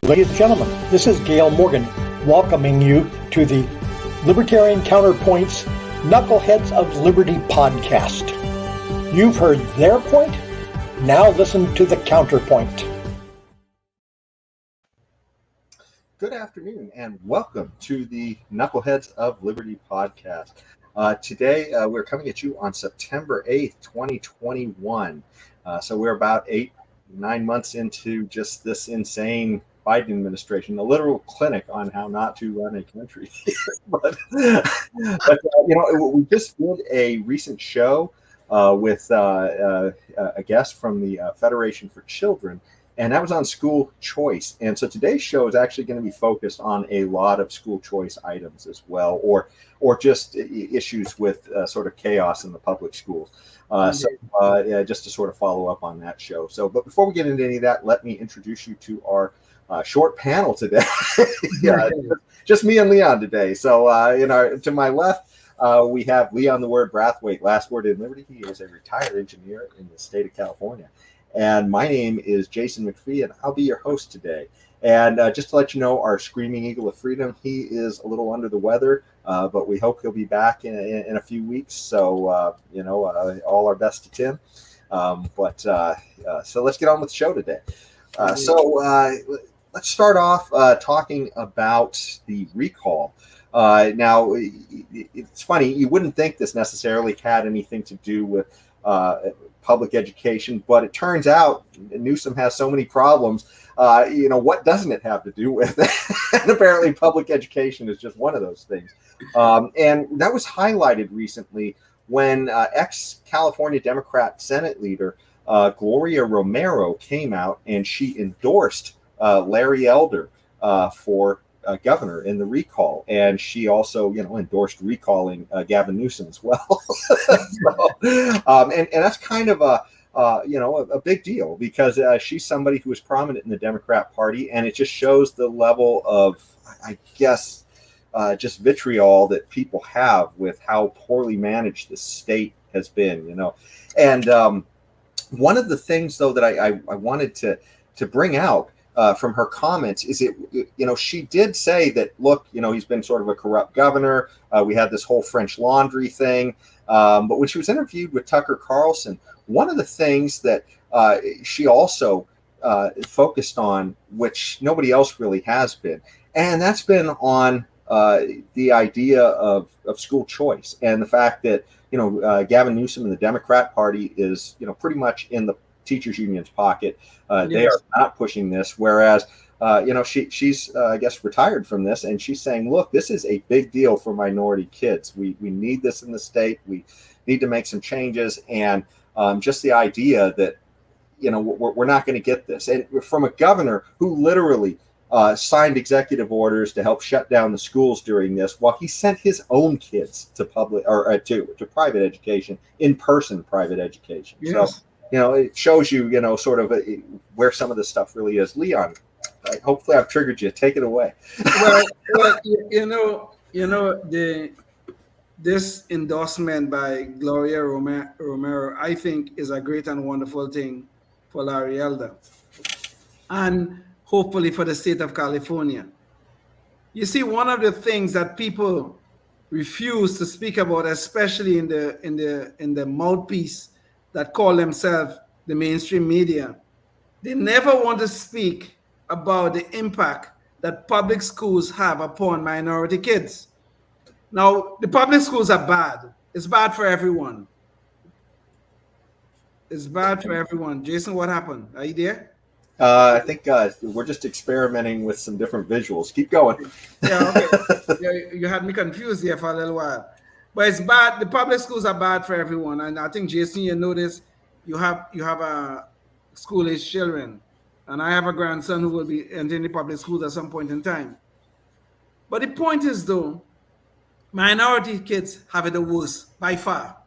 Ladies and gentlemen, this is Gail Morgan welcoming you to the Libertarian Counterpoint's Knuckleheads of Liberty podcast. You've heard their point, now listen to the counterpoint. Good afternoon and welcome to the Knuckleheads of Liberty podcast. Today we're coming at you on September 8th, 2021. So we're about 8-9 months into just this insane Biden administration, the literal clinic on how not to run a country. but we just did a recent show with a guest from the Federation for Children, and that was on school choice. And so today's show is actually going to be focused on a lot of school choice items as well, or just issues with sort of chaos in the public schools. Just to sort of follow up on that show. But before we get into any of that, let me introduce you to our short panel today. Just me and Leon today. So to my left, we have Leon the Word Brathwaite, last word in Liberty. He is a retired engineer in the state of California. And my name is Jason McPhee, and I'll be your host today. And just to let you know, our Screaming Eagle of Freedom, he is a little under the weather, but we hope he'll be back in a few weeks. So, all our best to Tim. So let's get on with the show today. Let's start off talking about the recall. Now, it's funny, you wouldn't think this necessarily had anything to do with public education, but it turns out Newsom has so many problems. What doesn't it have to do with? And apparently public education is just one of those things. And that was highlighted recently when ex-California Democrat Senate leader Gloria Romero came out and she endorsed Larry Elder for governor in the recall, and she also endorsed recalling Gavin Newsom as well. And that's kind of a big deal, because she's somebody who is prominent in the Democrat Party, and it just shows the level of, I guess, just vitriol that people have with how poorly managed the state has been. And one of the things, though, that I wanted to bring out from her comments is she did say that, look, he's been sort of a corrupt governor. We had this whole French Laundry thing. But when she was interviewed with Tucker Carlson, one of the things that she also focused on, which nobody else really has been, and that's been on the idea of school choice, and the fact that, Gavin Newsom and the Democrat Party is, pretty much in the teachers union's pocket. They are not pushing this, whereas she's I guess retired from this, and she's saying, look, this is a big deal for minority kids. We need this in the state. We need to make some changes, and just the idea that we're not going to get this, and from a governor who literally signed executive orders to help shut down the schools during this, while he sent his own kids to public or to private education, in-person private education. Yes. So it shows you, sort of where some of this stuff really is. Leon, hopefully I've triggered you. Take it away. This endorsement by Gloria Romero, I think, is a great and wonderful thing for Larry Elder, and hopefully for the state of California. You see, one of the things that people refuse to speak about, especially in the mouthpiece that call themselves the mainstream media, they never want to speak about the impact that public schools have upon minority kids. Now, the public schools are bad. It's bad for everyone. It's bad for everyone. Jason, what happened? Are you there? I think we're just experimenting with some different visuals. Keep going. Yeah, okay. You had me confused here for a little while. But it's bad. The public schools are bad for everyone. And I think, Jason, you notice you have a school-age children. And I have a grandson who will be entering the public schools at some point in time. But the point is, though, minority kids have it the worst by far.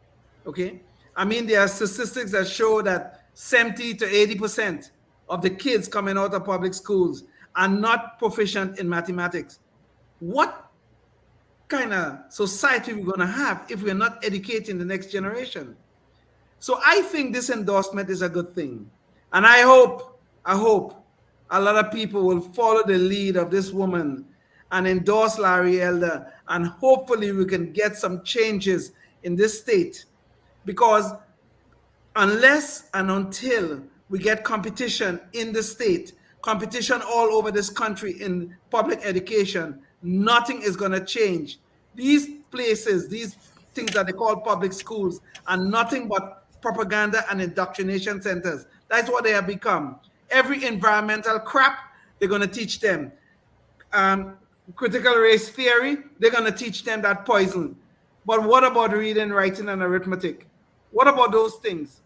Okay? I mean, there are statistics that show that 70 to 80% of the kids coming out of public schools are not proficient in mathematics. What kind of society we're going to have if we're not educating the next generation? So I think this endorsement is a good thing. And I hope a lot of people will follow the lead of this woman and endorse Larry Elder, and hopefully we can get some changes in this state. Because unless and until we get competition in the state, competition all over this country in public education, nothing is going to change. These places, these things that they call public schools, are nothing but propaganda and indoctrination centers. That's what they have become. Every environmental crap, they're going to teach them. Critical race theory, they're going to teach them that poison. But what about reading, writing, and arithmetic? What about those things?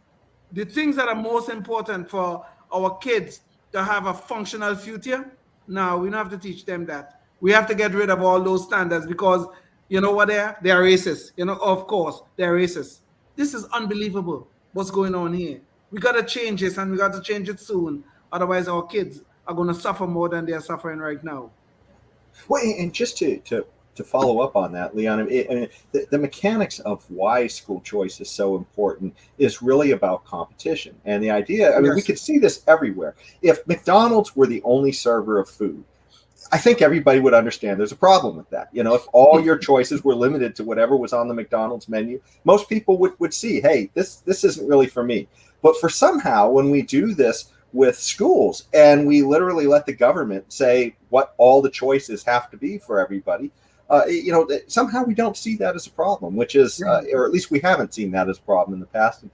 The things that are most important for our kids to have a functional future? No, we don't have to teach them that. We have to get rid of all those standards because you know what they are? They are racist. You know, of course, they're racist. This is unbelievable what's going on here. We got to change this, and we got to change it soon. Otherwise, our kids are going to suffer more than they are suffering right now. Well, and just to follow up on that, Leon, the mechanics of why school choice is so important is really about competition. And the idea, we could see this everywhere. If McDonald's were the only server of food, I think everybody would understand there's a problem with that. You know, if all your choices were limited to whatever was on the McDonald's menu, most people would see, hey, this isn't really for me. But for somehow, when we do this with schools and we literally let the government say what all the choices have to be for everybody, somehow we don't see that as a problem, which is, or at least we haven't seen that as a problem in the past. And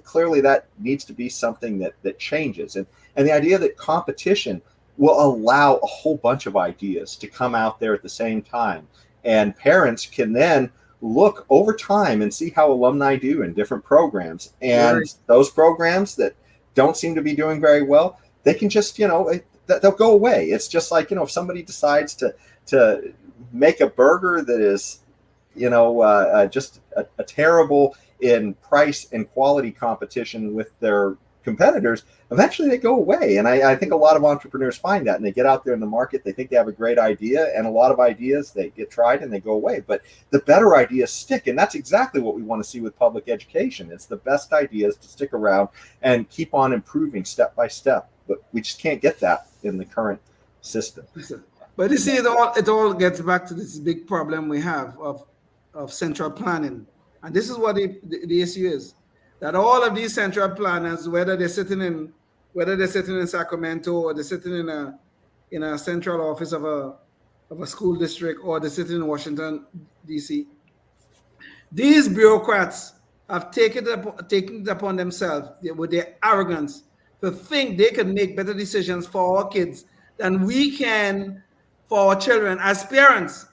clearly that needs to be something that changes. And the idea that competition will allow a whole bunch of ideas to come out there at the same time. And parents can then look over time and see how alumni do in different programs. And those programs that don't seem to be doing very well, they can just, they'll go away. It's just like, if somebody decides to make a burger that is, just a terrible in price and quality competition with their competitors, eventually they go away. And I think a lot of entrepreneurs find that, and they get out there in the market, they think they have a great idea, and a lot of ideas, they get tried and they go away. But the better ideas stick, and that's exactly what we want to see with public education. It's the best ideas to stick around and keep on improving step by step. But we just can't get that in the current system. But you see, it all gets back to this big problem we have of central planning. And this is what the issue is. That all of these central planners, whether they're sitting in Sacramento, or they're sitting in a central office of a school district, or they're sitting in Washington, D.C., these bureaucrats have taken it upon themselves with their arrogance to think they can make better decisions for our kids than we can for our children as parents.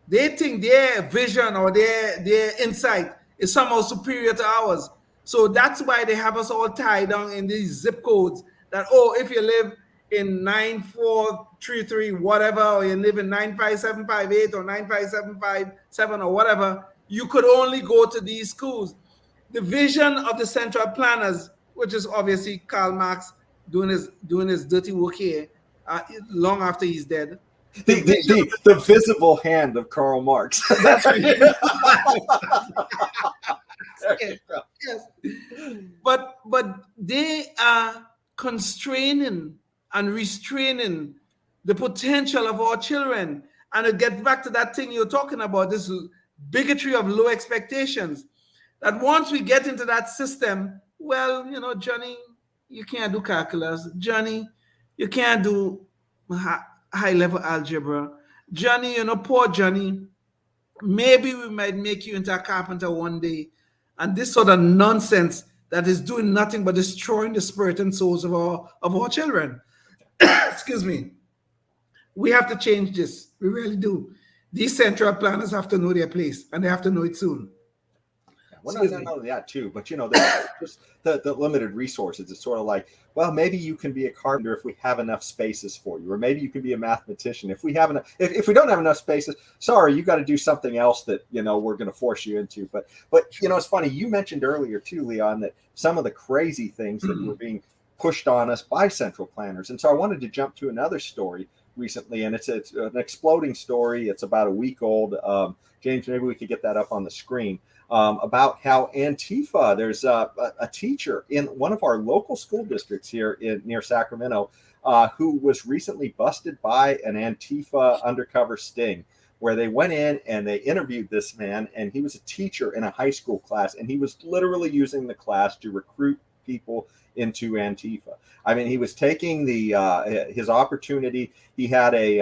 They think their vision or their insight is somehow superior to ours. So that's why they have us all tied down in these zip codes that, if you live in 9433 whatever, or you live in 95758 or 95757 or whatever, you could only go to these schools. The vision of the central planners, which is obviously Karl Marx doing his dirty work here, long after he's dead. The visible hand of Karl Marx. That's right. Yes. But they are constraining and restraining the potential of our children. And it gets back to that thing you're talking about, this bigotry of low expectations. That once we get into that system, well, Johnny, you can't do calculus. Johnny, you can't do high-level algebra. Johnny, poor Johnny, maybe we might make you into a carpenter one day. And this sort of nonsense that is doing nothing but destroying the spirit and souls of our children. Excuse me. We have to change this. We really do. These central planners have to know their place, and they have to know it soon. Well, not only that too, but just the limited resources. It's sort of like, well, maybe you can be a carpenter if we have enough spaces for you, or maybe you can be a mathematician if we have enough. If we don't have enough spaces, sorry, you got to do something else that we're going to force you into. But it's funny. You mentioned earlier too, Leon, that some of the crazy things that were being pushed on us by central planners, and so I wanted to jump to another story recently, and it's an exploding story. It's about a week old. James, maybe we could get that up on the screen. About how Antifa, there's a teacher in one of our local school districts here near Sacramento, who was recently busted by an Antifa undercover sting, where they went in and they interviewed this man, and he was a teacher in a high school class, and he was literally using the class to recruit people into Antifa. I mean, he was taking his opportunity. He had an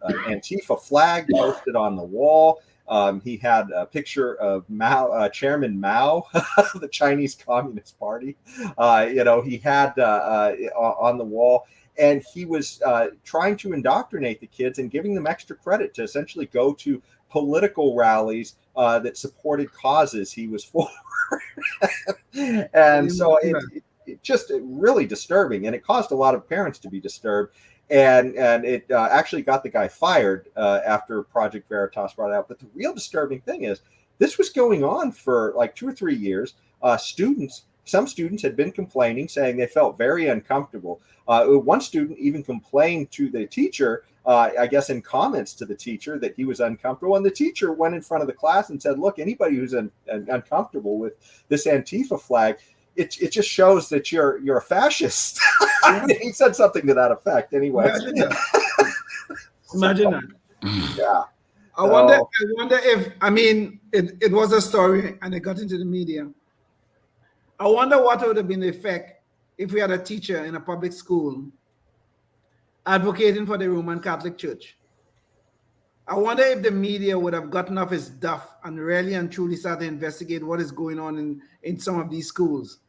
Antifa flag posted on the wall. He had a picture of Chairman Mao of the Chinese Communist Party. He had on the wall. And he was trying to indoctrinate the kids and giving them extra credit to essentially go to political rallies that supported causes he was for. And so it just really disturbing, and it caused a lot of parents to be disturbed. And it actually got the guy fired after Project Veritas brought it out. But the real disturbing thing is this was going on for like 2 or 3 years. Some students had been complaining, saying they felt very uncomfortable. One student even complained to the teacher, I guess in comments to the teacher, that he was uncomfortable. And the teacher went in front of the class and said, look, anybody who's uncomfortable with this Antifa flag, it just shows that you're a fascist. He said something to that effect anyway. Imagine that. Yeah. I wonder if, it was a story and it got into the media. I wonder what would have been the effect if we had a teacher in a public school advocating for the Roman Catholic Church. I wonder if the media would have gotten off its duff and really and truly started to investigate what is going on in some of these schools.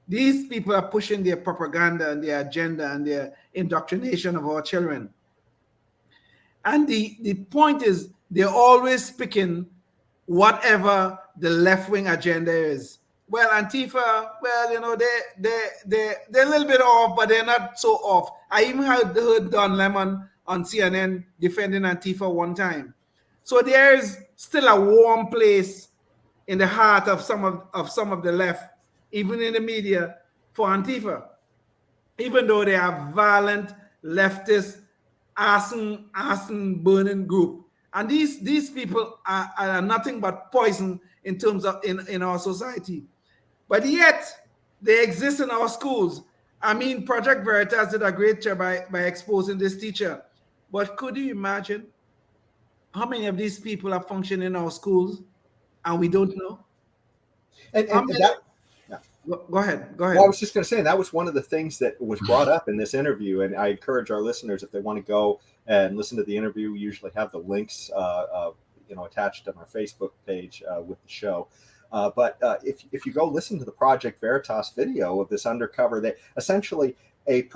These people are pushing their propaganda and their agenda and their indoctrination of our children. And the point is, they're always picking whatever the left-wing agenda is. Well, Antifa, they're a little bit off, but they're not so off. I even heard Don Lemon on CNN defending Antifa one time. So there's still a warm place in the heart of some of the left, even in the media, for Antifa, even though they are violent, leftist, arson burning group. And these people are nothing but poison in terms of in our society. But yet they exist in our schools. I mean, Project Veritas did a great job by exposing this teacher. But could you imagine how many of these people are functioning in our schools and we don't know? Go ahead. Well, I was just going to say, that was one of the things that was brought up in this interview. And I encourage our listeners, if they want to go and listen to the interview, we usually have the links attached on our Facebook page with the show. But if you go listen to the Project Veritas video of this undercover, that essentially a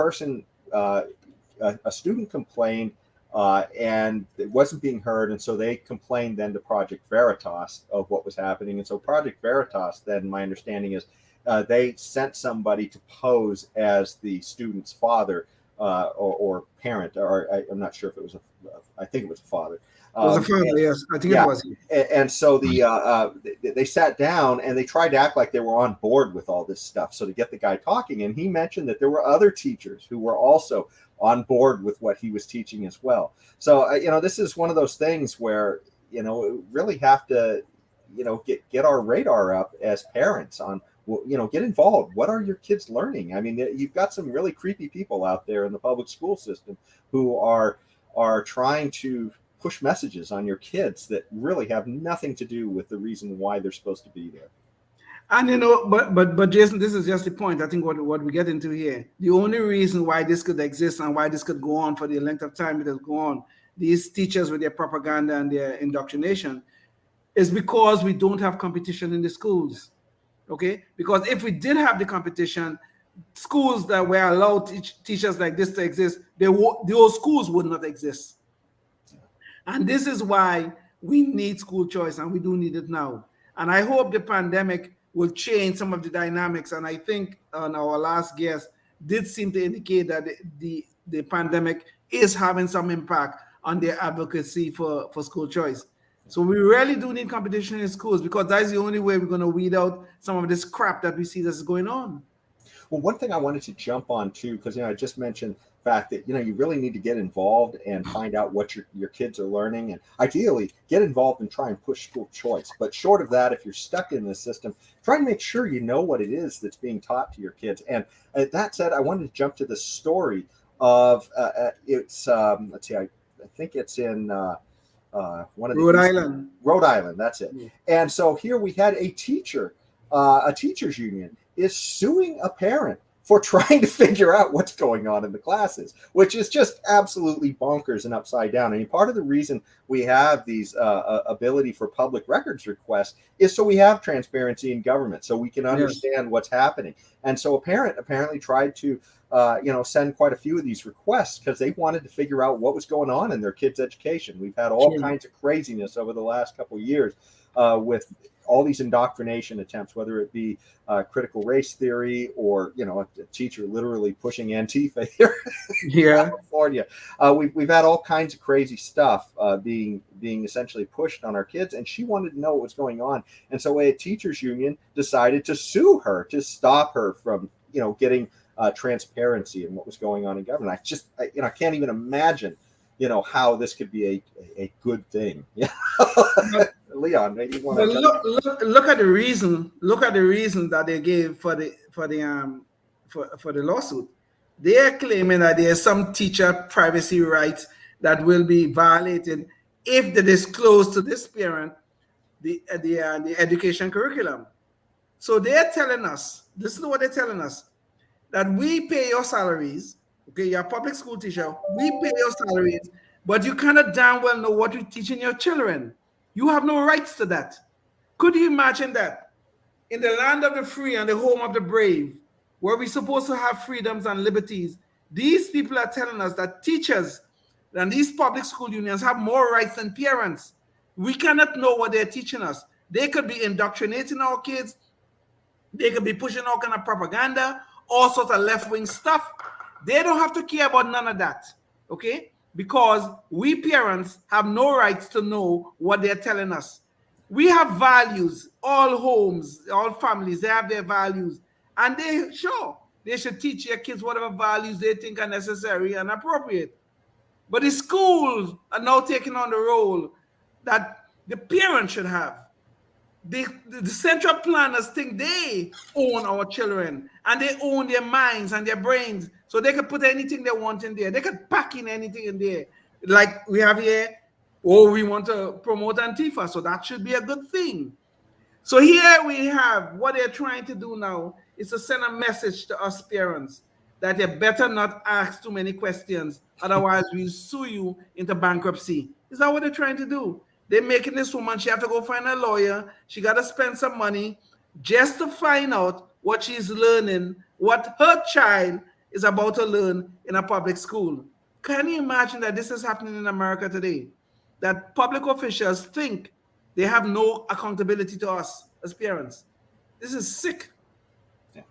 student complained and it wasn't being heard. And so they complained then to Project Veritas of what was happening. And so Project Veritas, then my understanding is they sent somebody to pose as the student's father or parent, or I'm not sure if it was I think it was a father. It was a father, yes. I think it was. And so they sat down and they tried to act like they were on board with all this stuff. So to get the guy talking, and he mentioned that there were other teachers who were also on board with what he was teaching as well. So, this is one of those things where, we really have to, get our radar up as parents on, get involved. What are your kids learning? I mean, you've got some really creepy people out there in the public school system who are trying to push messages on your kids that really have nothing to do with the reason why they're supposed to be there. And but Jason, this is just the point. I think what we get into here, the only reason why this could exist and why this could go on for the length of time it has gone on, these teachers with their propaganda and their indoctrination, is because we don't have competition in the schools. Okay, because if we did have the competition, schools that were allowed teachers like this to exist, those schools would not exist. And this is why we need school choice, and we do need it now. And I hope the pandemic will change some of the dynamics. And I think our last guest did seem to indicate that the pandemic is having some impact on their advocacy for school choice. So we really do need competition in schools, because that's the only way we're going to weed out some of this crap that we see that's going on. Well, one thing I wanted to jump on too, because I just mentioned the fact that you really need to get involved and find out what your kids are learning, and ideally get involved and try and push school choice. But short of that, if you're stuck in this system, try and make sure you know what it is that's being taught to your kids. And that said, I wanted to jump to the story of it's let's see, I think it's in one of the Rhode Island. Rhode Island, that's it. Yeah. And so here we had a teachers union is suing a parent for trying to figure out what's going on in the classes, which is just absolutely bonkers and upside down. I mean, part of the reason we have these ability for public records requests is so we have transparency in government, so we can understand what's happening. And so a parent apparently tried to send quite a few of these requests because they wanted to figure out what was going on in their kids' education. We've had all kinds of craziness over the last couple of years with all these indoctrination attempts, whether it be critical race theory or, a teacher literally pushing Antifa here in California. We've had all kinds of crazy stuff being essentially pushed on our kids, and she wanted to know what was going on. And so a teachers union decided to sue her to stop her from, getting transparency in what was going on in government. I can't even imagine, how this could be a good thing. Leon, maybe you want to look at the reason. Look at the reason that they gave for the lawsuit. They are claiming that there is some teacher privacy rights that will be violated if they disclose to this parent the education curriculum. So they are telling us, this is what they're telling us, that we pay your salaries. Okay, you're a public school teacher. We pay your salaries, but you cannot damn well know what you're teaching your children. You have no rights to that. Could you imagine that? In the land of the free and the home of the brave, where we're supposed to have freedoms and liberties, these people are telling us that teachers and these public school unions have more rights than parents. We cannot know what they're teaching us. They could be indoctrinating our kids. They could be pushing all kind of propaganda, all sorts of left-wing stuff. They don't have to care about none of that, okay? Because we parents have no rights to know what they're telling us. We have values. All homes, all families, they have their values. And they should teach their kids whatever values they think are necessary and appropriate. But the schools are now taking on the role that the parents should have. The central planners think they own our children and they own their minds and their brains, so they could put anything they want in there. They could pack in anything in there. Like we have here, we want to promote Antifa, so that should be a good thing. So here we have what they're trying to do now is to send a message to us parents that you better not ask too many questions, otherwise we'll sue you into bankruptcy. Is that what they're trying to do? They're making this woman, she have to go find a lawyer. She got to spend some money just to find out what she's learning, what her child is about to learn in a public school. Can you imagine that this is happening in America today? That public officials think they have no accountability to us as parents. This is sick. Yeah.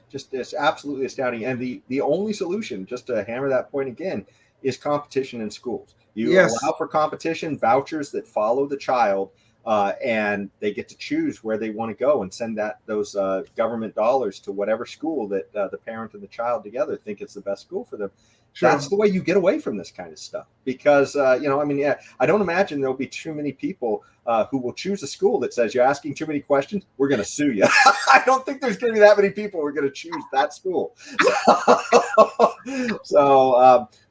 Just it's absolutely astounding. And the only solution, just to hammer that point again, is competition in schools. You allow for competition, vouchers that follow the child, and they get to choose where they want to go and send those government dollars to whatever school that the parent and the child together think is the best school for them. Sure. That's the way you get away from this kind of stuff. Because, I don't imagine there'll be too many people who will choose a school that says you're asking too many questions, we're going to sue you. I don't think there's going to be that many people who are going to choose that school. But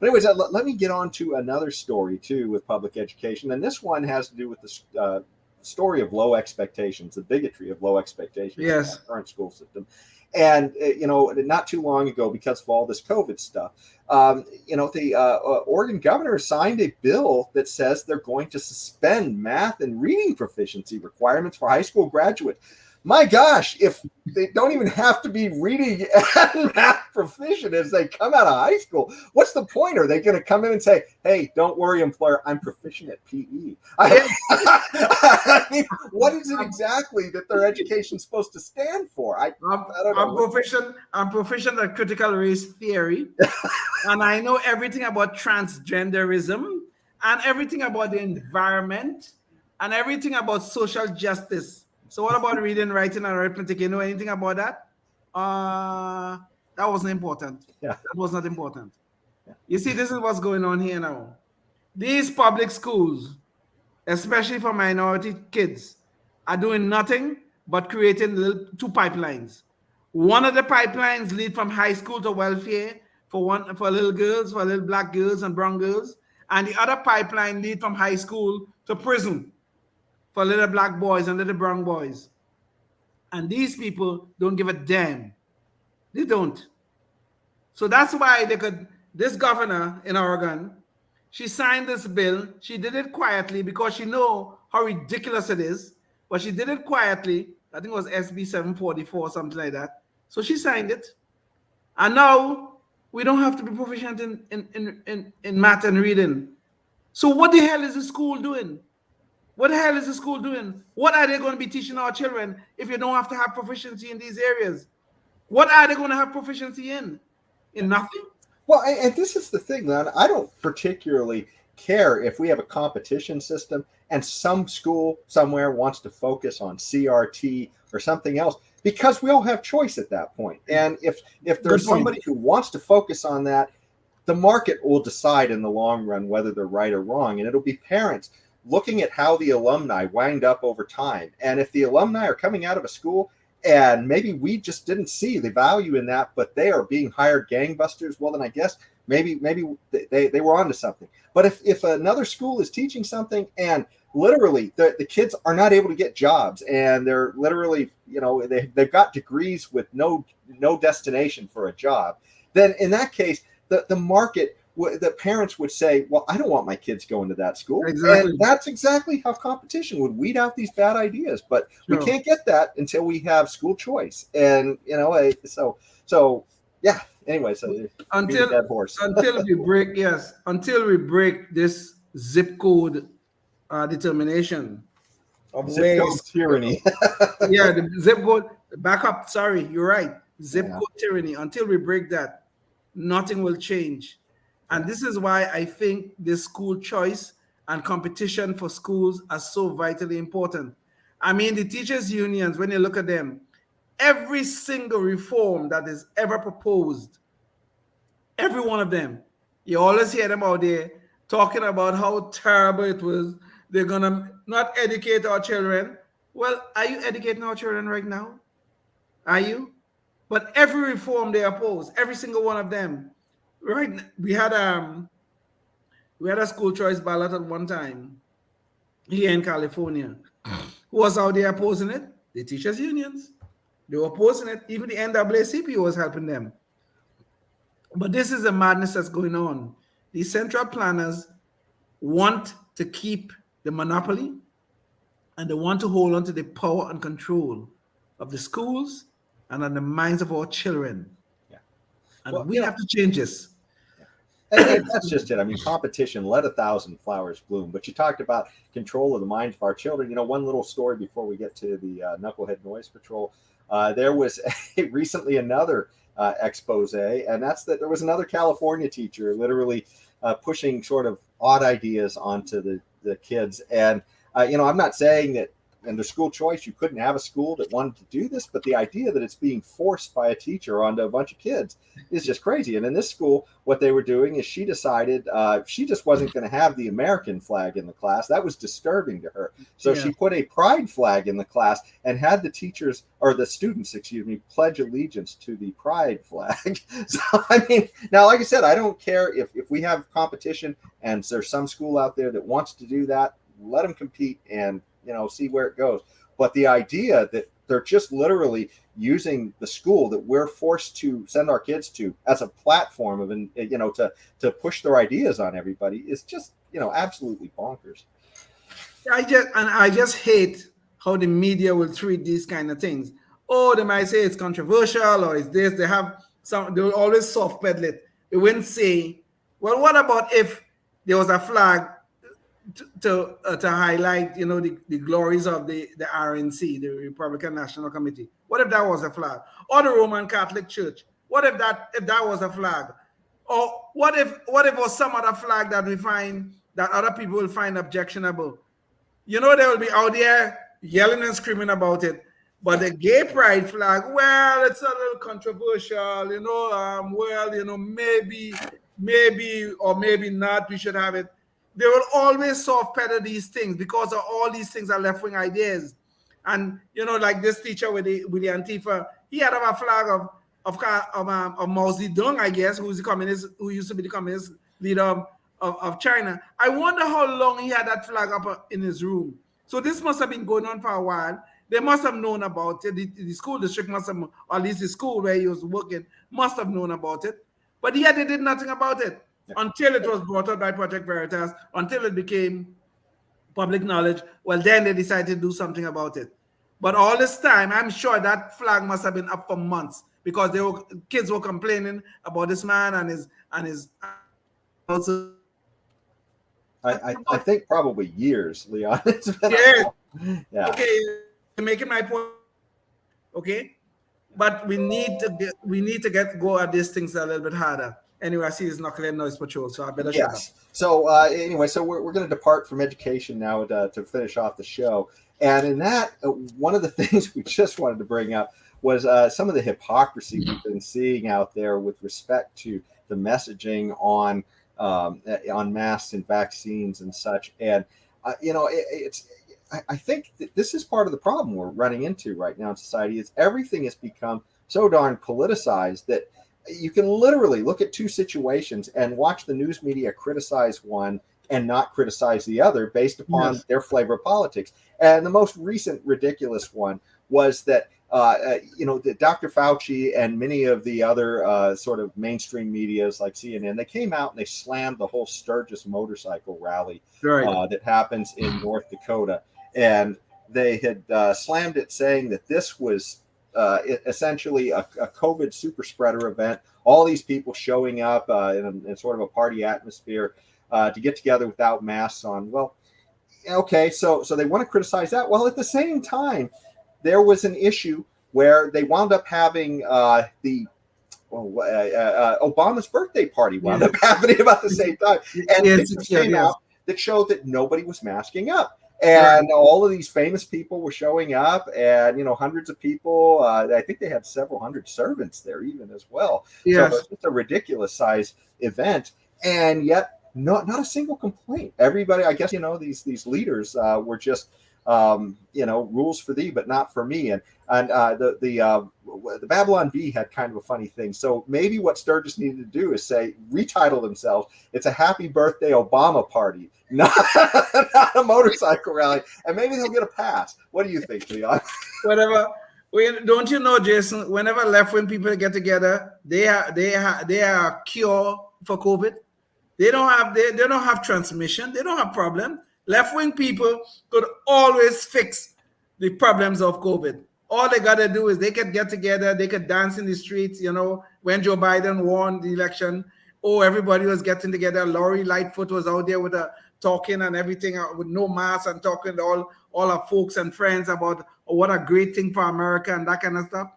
anyways, let me get on to another story, too, with public education. And this one has to do with the story of low expectations, the bigotry of low expectations in the current school system. And, not too long ago, because of all this COVID stuff, the Oregon governor signed a bill that says they're going to suspend math and reading proficiency requirements for high school graduates. My gosh, if they don't even have to be reading and math proficient as they come out of high school, what's the point? Are they going to come in and say, hey, don't worry, employer, I'm proficient at PE? I mean, what is it exactly that their education is supposed to stand for? I don't know. I'm proficient at critical race theory, and I know everything about transgenderism and everything about the environment and everything about social justice. So what about reading, writing, and arithmetic? You know anything about that? That wasn't important. Yeah. That was not important. Yeah. You see, this is what's going on here now. These public schools, especially for minority kids, are doing nothing but creating two pipelines. One of the pipelines lead from high school to welfare. for little girls, for little black girls and brown girls, and the other pipeline lead from high school to prison for little black boys and little brown boys. And these people don't give a damn. They don't. So that's why this governor in Oregon, she signed this bill. She did it quietly because she know how ridiculous it is, but she did it quietly. I think it was SB 744, something like that. So she signed it. And now we don't have to be proficient in math and reading. So what the hell is the school doing? What the hell is the school doing? What are they going to be teaching our children if you don't have to have proficiency in these areas? What are they going to have proficiency in? In nothing? Well, and this is the thing, man. I don't particularly care if we have a competition system and some school somewhere wants to focus on CRT or something else, because we all have choice at that point. And if there's somebody who wants to focus on that, the market will decide in the long run whether they're right or wrong. And it'll be parents looking at how the alumni wind up over time. And if the alumni are coming out of a school and maybe we just didn't see the value in that, but they are being hired gangbusters, well, then I guess maybe they were onto something. But if another school is teaching something and literally the kids are not able to get jobs and they're literally, they've got degrees with no destination for a job, then in that case, the market, the parents would say, well, I don't want my kids going to that school. Exactly. And that's exactly how competition would weed out these bad ideas. But Sure. we can't get that until we have school choice. And, so yeah, anyway, so Until dead horse. until we break this zip code determination of Zip code ways. tyranny. Yeah, the zip code, back up. Sorry, you're right. Zip Yeah. code tyranny. Until we break that, nothing will change. And this is why I think this school choice and competition for schools are so vitally important. I mean, the teachers' unions, when you look at them, every single reform that is ever proposed, every one of them, you always hear them out there talking about how terrible it was. They're going to not educate our children. Well, are you educating our children right now? Are you? But every reform they oppose, every single one of them. Right, we had a school choice ballot at one time here in California. Who was out there opposing it? The teachers' unions. They were opposing it. Even the NAACP was helping them. But this is the madness that's going on. The central planners want to keep the monopoly, and they want to hold on to the power and control of the schools and on the minds of our children. Yeah. And Well, we have to change this. And that's just it. I mean, competition, let 1,000 flowers bloom. But you talked about control of the minds of our children. One little story before we get to the Knucklehead Noise Patrol. There was recently another expose, and that's that there was another California teacher literally pushing sort of odd ideas onto the kids. And, I'm not saying that under school choice, you couldn't have a school that wanted to do this, but the idea that it's being forced by a teacher onto a bunch of kids is just crazy. And in this school, what they were doing is she decided she just wasn't going to have the American flag in the class. That was disturbing to her. So she put a pride flag in the class and had the teachers, or the students, pledge allegiance to the pride flag. So, I mean, now, like I said, I don't care if we have competition and there's some school out there that wants to do that, let them compete and see where it goes. But the idea that they're just literally using the school that we're forced to send our kids to as a platform of, to push their ideas on everybody is just, absolutely bonkers. I just hate how the media will treat these kind of things. Oh, they might say it's controversial or it's this. They will always soft pedal it. They wouldn't say, well, what about if there was a flag to highlight, the glories of the RNC, the Republican National Committee? What if that was a flag? Or the Roman Catholic Church? What if that was a flag? Or what if it was some other flag that we find that other people will find objectionable? They will be out there yelling and screaming about it. But the gay pride flag, well, it's a little controversial, maybe or maybe not, we should have it. They will always soft pedal these things because of all these things are left-wing ideas. And, like this teacher with the Antifa, he had a flag of of Mao Zedong, I guess, who used to be the communist leader of China. I wonder how long he had that flag up in his room. So this must have been going on for a while. They must have known about it. The school district must have, or at least the school where he was working, must have known about it. But yet they did nothing about it until it was brought up by Project Veritas, until it became public knowledge. Well, then they decided to do something about it. But all this time, I'm sure that flag must have been up for months because kids were complaining about this man and his also. I think probably years, Leon. Yes. Yeah. Okay, making my point. Okay, but we need to go at these things a little bit harder. Anyway, I see his Knucklehead Noise Patrol, so I better shut up. So anyway, so we're going to depart from education now to finish off the show. And in that, one of the things we just wanted to bring up was some of the hypocrisy we've been seeing out there with respect to the messaging on masks and vaccines and such. And I think that this is part of the problem we're running into right now in society. Is everything has become so darn politicized that you can literally look at two situations and watch the news media criticize one and not criticize the other based upon their flavor of politics. And the most recent ridiculous one was that that Dr. Fauci and many of the other sort of mainstream medias like CNN, they came out and they slammed the whole Sturgis motorcycle rally that happens in North Dakota. And they had slammed it, saying that this was essentially a COVID super spreader event. All these people showing up in sort of a party atmosphere to get together without masks on. Well, okay, so they want to criticize that. Well, at the same time, there was an issue where they wound up having Obama's birthday party wound up happening about the same time. And pictures came out that showed that nobody was masking up. And all of these famous people were showing up, and hundreds of people. I think they had several hundred servants there, even as well. Yes. So it's a ridiculous size event, and yet not a single complaint. Everybody, I guess, these leaders were just rules for thee, but not for me. And the Babylon Bee had kind of a funny thing. So maybe what Sturgis needed to do is retitle themselves. It's a happy birthday Obama party, not a motorcycle rally. And maybe they'll get a pass. What do you think, Leon? Whatever. Don't you know, Jason, whenever left-wing people get together, they are a cure for COVID. They don't have transmission. They don't have problem. Left-wing people could always fix the problems of COVID. All they got to do is they could get together. They could dance in the streets. When Joe Biden won the election, everybody was getting together. Lori Lightfoot was out there with talking and everything with no mask and talking to all our folks and friends about what a great thing for America and that kind of stuff.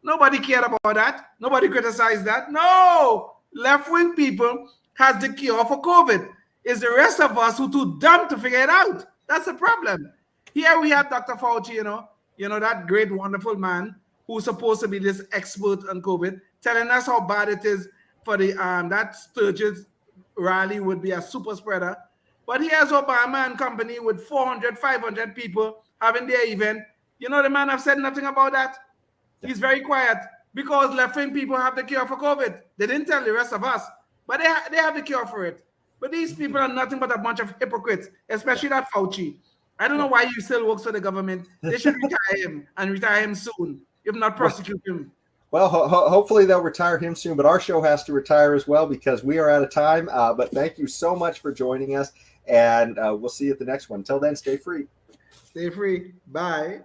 Nobody cared about that. Nobody criticized that. No, left-wing people has the cure for COVID. It's the rest of us who too dumb to figure it out. That's the problem. Here we have Dr. Fauci, that great, wonderful man who's supposed to be this expert on COVID, telling us how bad it is for that Sturgis rally would be a super spreader. But here's Obama and company with 400, 500 people having their event. The man have said nothing about that. He's very quiet because left-wing people have the cure for COVID. They didn't tell the rest of us, but they have the cure for it. But these people are nothing but a bunch of hypocrites, especially that Fauci. I don't know why he still works for the government. They should retire him and retire him soon, if not prosecute him. Well, hopefully they'll retire him soon, but our show has to retire as well because we are out of time. But thank you so much for joining us, and we'll see you at the next one. Until then, stay free. Stay free. Bye.